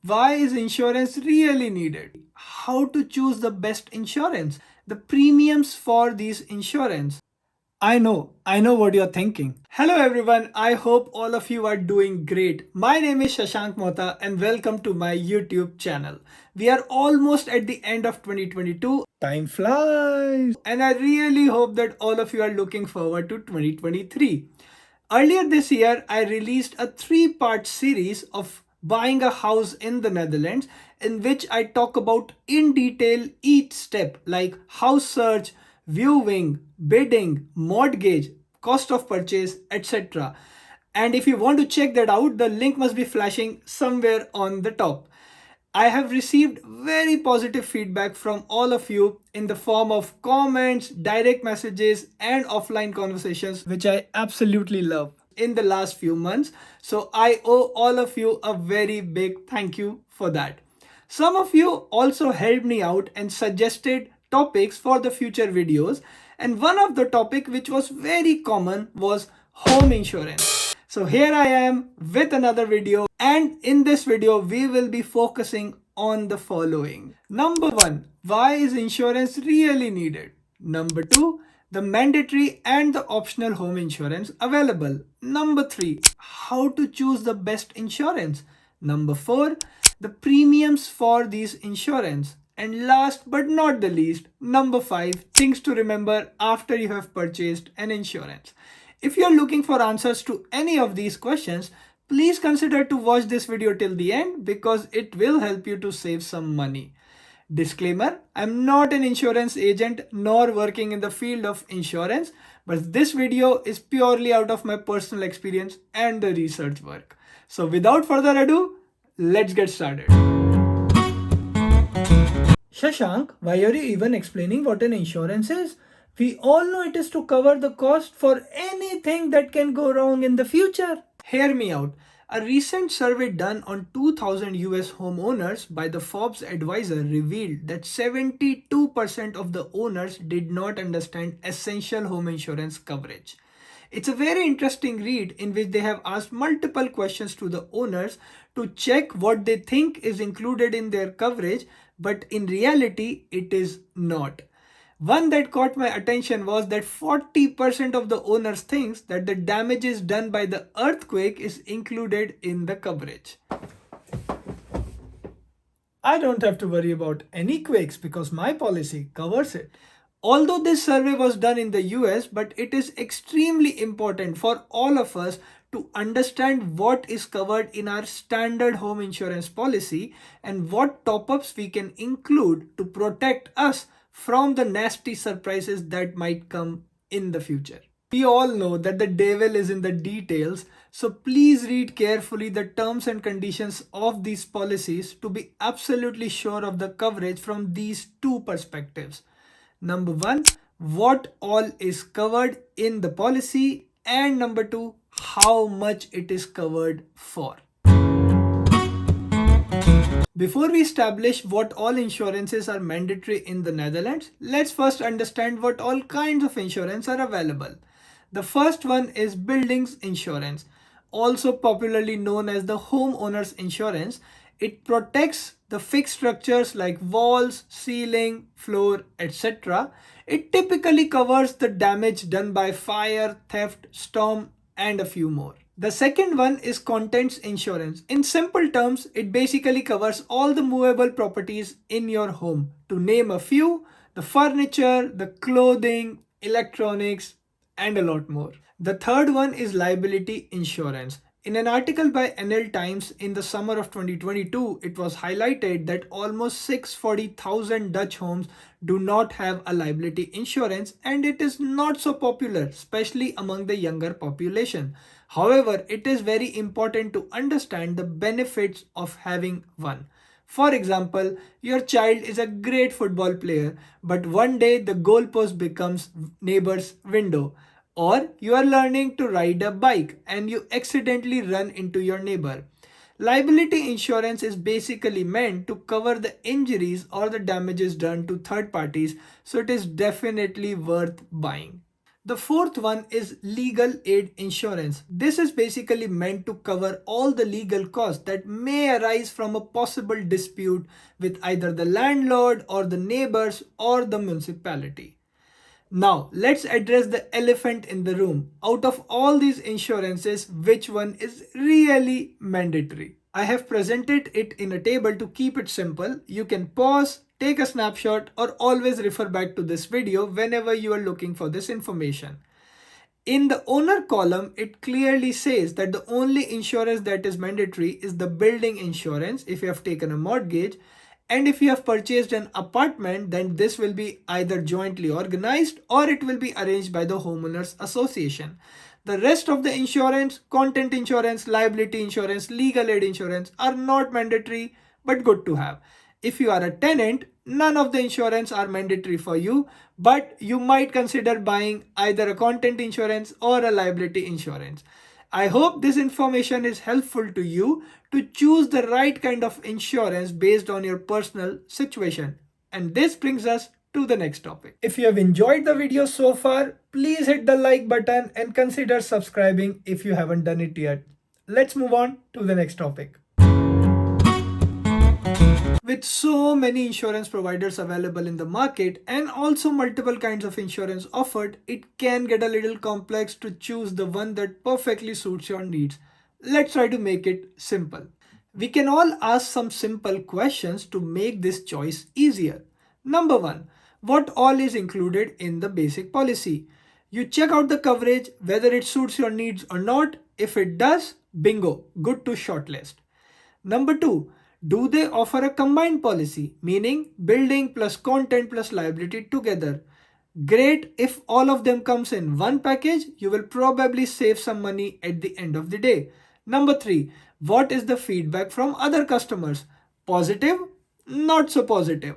Why is insurance really needed? How to choose the best insurance? The premiums for these insurance. I know what you're thinking. Hello everyone, I hope all of you are doing great. My name is Shashank Mohta and welcome to my YouTube channel. We are almost at the end of 2022. Time flies. And I really hope that all of you are looking forward to 2023. Earlier this year, I released a three-part series of buying a house in the Netherlands in which I talk about in detail each step like house search, viewing, bidding, mortgage, cost of purchase, etc. And if you want to check that out, the link must be flashing somewhere on the top. I have received very positive feedback from all of you in the form of comments, direct messages, and offline conversations, which I absolutely love in the last few months. So I owe all of you a very big thank you for that. Some of you also helped me out and suggested topics for the future videos. And one of the topic which was very common was home insurance. So here I am with another video, and in this video we will be focusing on the following. Number 1, why is insurance really needed? Number 2, the mandatory and the optional home insurance available. Number 3, how to choose the best insurance. Number 4, the premiums for these insurance. And last but not the least, number 5, things to remember after you have purchased an insurance. If you are looking for answers to any of these questions, please consider to watch this video till the end because it will help you to save some money. Disclaimer, I'm not an insurance agent nor working in the field of insurance, but this video is purely out of my personal experience and the research work. So without further ado, let's get started. Shashank, why are you even explaining what an insurance is? We all know it is to cover the cost for anything that can go wrong in the future. Hear me out. A recent survey done on 2000 US homeowners by the Forbes advisor revealed that 72% of the owners did not understand essential home insurance coverage. It's a very interesting read in which they have asked multiple questions to the owners to check what they think is included in their coverage, but in reality, it is not. One that caught my attention was that 40% of the owners thinks that the damages done by the earthquake is included in the coverage. I don't have to worry about any quakes because my policy covers it. Although this survey was done in the US, but it is extremely important for all of us to understand what is covered in our standard home insurance policy and what top-ups we can include to protect us from the nasty surprises that might come in the future. We all know that the devil is in the details, so please read carefully the terms and conditions of these policies to be absolutely sure of the coverage from these two perspectives. Number 1, what all is covered in the policy, and number 2, how much it is covered for. Before we establish what all insurances are mandatory in the Netherlands, let's first understand what all kinds of insurance are available. The first one is buildings insurance, also popularly known as the homeowner's insurance. It protects the fixed structures like walls, ceiling, floor, etc. It typically covers the damage done by fire, theft, storm, and a few more. The second one is contents insurance. In simple terms, it basically covers all the movable properties in your home. To name a few, the furniture, the clothing, electronics, and a lot more. The third one is liability insurance. In an article by NL Times in the summer of 2022, it was highlighted that almost 640,000 Dutch homes do not have a liability insurance, and it is not so popular, especially among the younger population. However, it is very important to understand the benefits of having one. For example, your child is a great football player, but one day the goalpost becomes neighbor's window. Or you are learning to ride a bike and you accidentally run into your neighbor. Liability insurance is basically meant to cover the injuries or the damages done to third parties, so it is definitely worth buying. The fourth one is legal aid insurance. This is basically meant to cover all the legal costs that may arise from a possible dispute with either the landlord or the neighbors or the municipality. Now, let's address the elephant in the room. Out of all these insurances, which one is really mandatory? I have presented it in a table to keep it simple. You can pause, take a snapshot, or always refer back to this video whenever you are looking for this information. In the owner column, it clearly says that the only insurance that is mandatory is the building insurance if you have taken a mortgage. And if you have purchased an apartment, then this will be either jointly organized or it will be arranged by the homeowners association. The rest of the insurance, content insurance, liability insurance, legal aid insurance are not mandatory but good to have. If you are a tenant, none of the insurance are mandatory for you, but you might consider buying either a content insurance or a liability insurance. I hope this information is helpful to you to choose the right kind of insurance based on your personal situation. And this brings us to the next topic. If you have enjoyed the video so far, please hit the like button and consider subscribing if you haven't done it yet. Let's move on to the next topic. With so many insurance providers available in the market and also multiple kinds of insurance offered, it can get a little complex to choose the one that perfectly suits your needs. Let's try to make it simple. We can all ask some simple questions to make this choice easier. Number one, what all is included in the basic policy? You check out the coverage, whether it suits your needs or not. If it does, bingo, good to shortlist. Number two, do they offer a combined policy, meaning building plus content plus liability together? Great, if all of them comes in one package, you will probably save some money at the end of the day. Number three, what is the feedback from other customers? Positive? Not so positive.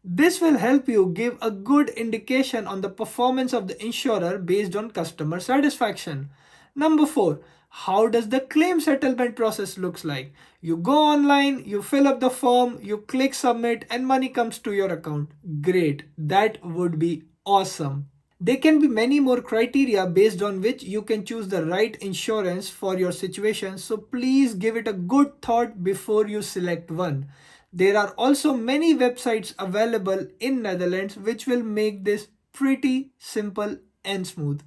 This will help you give a good indication on the performance of the insurer based on customer satisfaction. Number four, how does the claim settlement process looks like? You go online, you fill up the form, you click submit and money comes to your account. Great, that would be awesome. There can be many more criteria based on which you can choose the right insurance for your situation, so please give it a good thought before you select one. There are also many websites available in Netherlands which will make this pretty simple and smooth.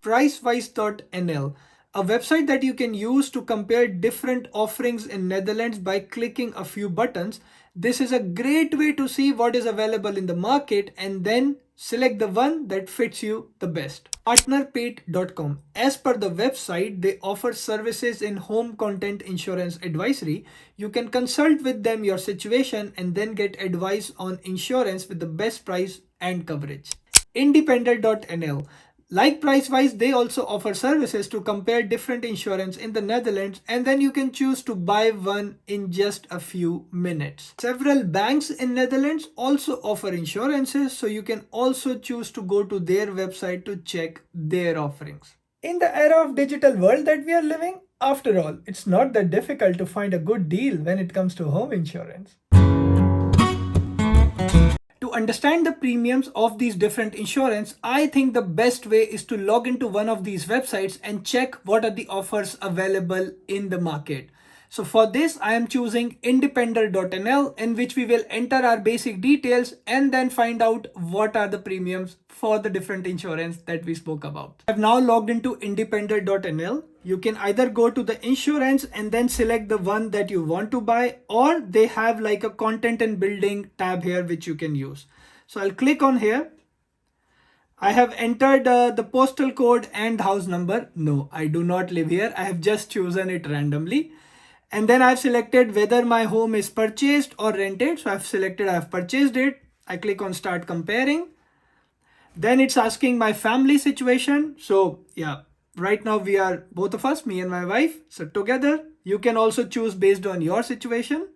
Pricewise.nl, a website that you can use to compare different offerings in Netherlands by clicking a few buttons. This is a great way to see what is available in the market and then select the one that fits you the best. Partnerpaid.com. As per the website, they offer services in home content insurance advisory. You can consult with them your situation and then get advice on insurance with the best price and coverage. Independent.nl. Like Pricewise, they also offer services to compare different insurance in the Netherlands and then you can choose to buy one in just a few minutes. Several banks in Netherlands also offer insurances, so you can also choose to go to their website to check their offerings. In the era of digital world that we are living, after all, it's not that difficult to find a good deal when it comes to home insurance. To understand the premiums of these different insurance, I think the best way is to log into one of these websites and check what are the offers available in the market. So for this, I am choosing independent.nl, in which we will enter our basic details and then find out what are the premiums for the different insurance that we spoke about. I've now logged into independent.nl. You can either go to the insurance and then select the one that you want to buy, or they have like a content and building tab here which you can use. So I'll click on here. I have entered the postal code and house number. No, I do not live here. I have just chosen it randomly. And then I've selected whether my home is purchased or rented. So I've selected I have purchased it. I click on start comparing. Then it's asking my family situation. So yeah, right now we are both of us, me and my wife. So together, you can also choose based on your situation.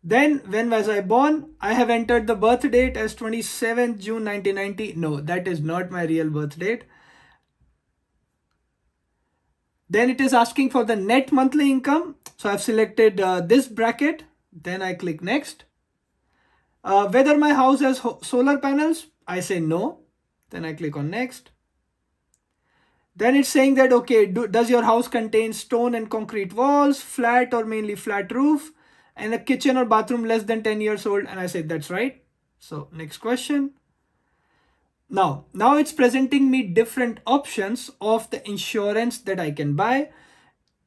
Then when was I born? I have entered the birth date as 27th June 1990. No, that is not my real birth date. Then it is asking for the net monthly income. So I've selected this bracket. Then I click next. Whether my house has solar panels, I say no. Then I click on next. Then it's saying that, okay, does your house contain stone and concrete walls, flat or mainly flat roof, and a kitchen or bathroom less than 10 years old? And I said, that's right. So next question. Now it's presenting me different options of the insurance that I can buy.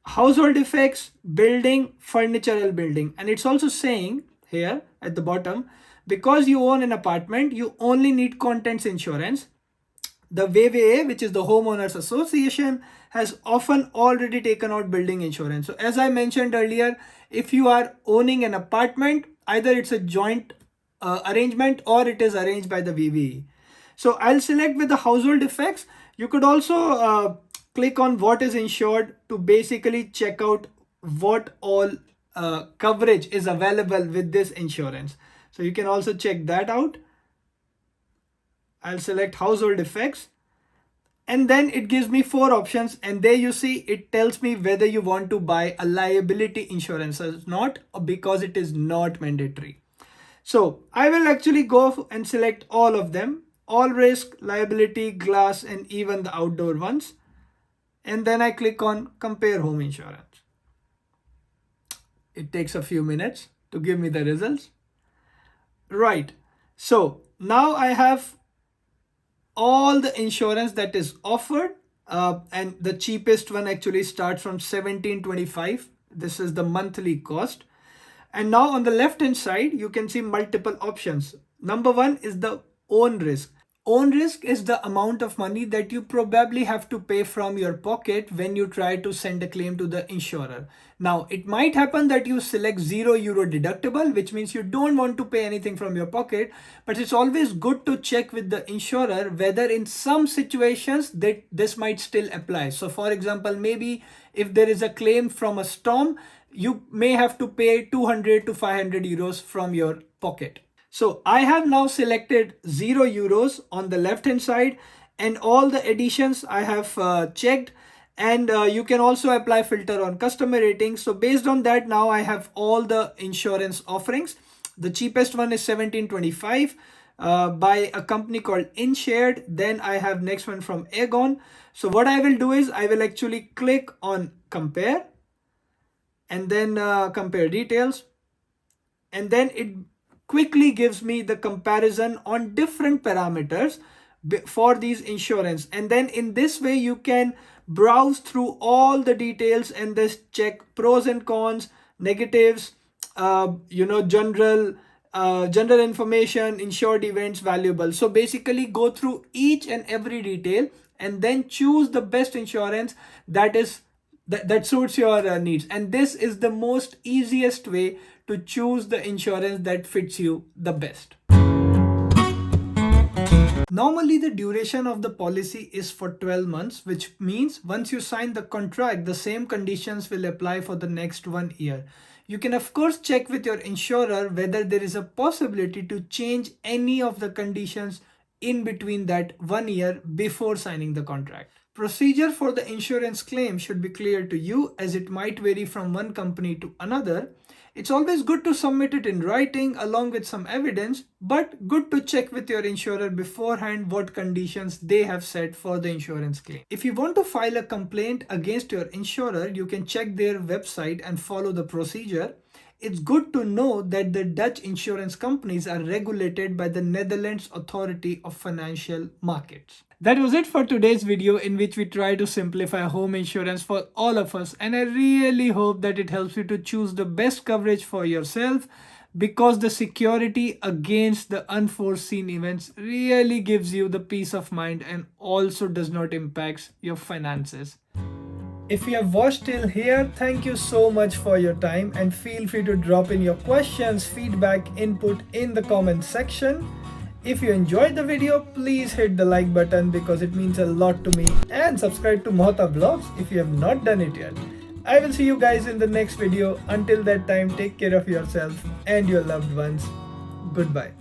Household effects, building, furniture building. And it's also saying here at the bottom, because you own an apartment, you only need contents insurance. The VVA, which is the Homeowners Association, has often already taken out building insurance. So as I mentioned earlier, if you are owning an apartment, either it's a joint arrangement or it is arranged by the VVE. So I'll select with the household effects. You could also click on what is insured to basically check out what all coverage is available with this insurance. So you can also check that out. I'll select household effects, and then it gives me 4 options, and there you see it tells me whether you want to buy a liability insurance or not, because it is not mandatory. So I will actually go and select all of them, all risk, liability, glass, and even the outdoor ones. And then I click on compare home insurance. It takes a few minutes to give me the results. Right. So now I have all the insurance that is offered, and the cheapest one actually starts from $17.25. This is the monthly cost. And now on the left hand side, you can see multiple options. Number 1 is the own risk. Own risk is the amount of money that you probably have to pay from your pocket when you try to send a claim to the insurer. Now, it might happen that you select €0 deductible, which means you don't want to pay anything from your pocket, but it's always good to check with the insurer whether in some situations that this might still apply. So for example, maybe if there is a claim from a storm, you may have to pay 200 to 500 euros from your pocket. So I have now selected €0 on the left hand side, and all the additions I have checked, and you can also apply filter on customer ratings. So based on that, now I have all the insurance offerings. The cheapest one is $17.25 by a company called InShared. Then I have next one from Aegon. So what I will do is I will actually click on compare, and then compare details, and then it quickly gives me the comparison on different parameters for these insurance. And then in this way you can browse through all the details and just check pros and cons, negatives, general information, insured events, valuable. So basically go through each and every detail and then choose the best insurance that suits your needs. And this is the most easiest way to choose the insurance that fits you the best. Normally the duration of the policy is for 12 months, which means once you sign the contract, the same conditions will apply for the next 1 year. You can of course check with your insurer whether there is a possibility to change any of the conditions in between that 1 year before signing the contract. Procedure for the insurance claim should be clear to you, as it might vary from one company to another. It's always good to submit it in writing along with some evidence, but good to check with your insurer beforehand what conditions they have set for the insurance claim. If you want to file a complaint against your insurer, you can check their website and follow the procedure. It's good to know that the Dutch insurance companies are regulated by the Netherlands Authority of Financial Markets. That was it for today's video, in which we try to simplify home insurance for all of us, and I really hope that it helps you to choose the best coverage for yourself, because the security against the unforeseen events really gives you the peace of mind and also does not impact your finances. If you have watched till here, thank you so much for your time, and feel free to drop in your questions, feedback, input in the comment section. If you enjoyed the video, please hit the like button because it means a lot to me, and subscribe to Mohta Vlogs if you have not done it yet. I will see you guys in the next video. Until that time, take care of yourself and your loved ones. Goodbye.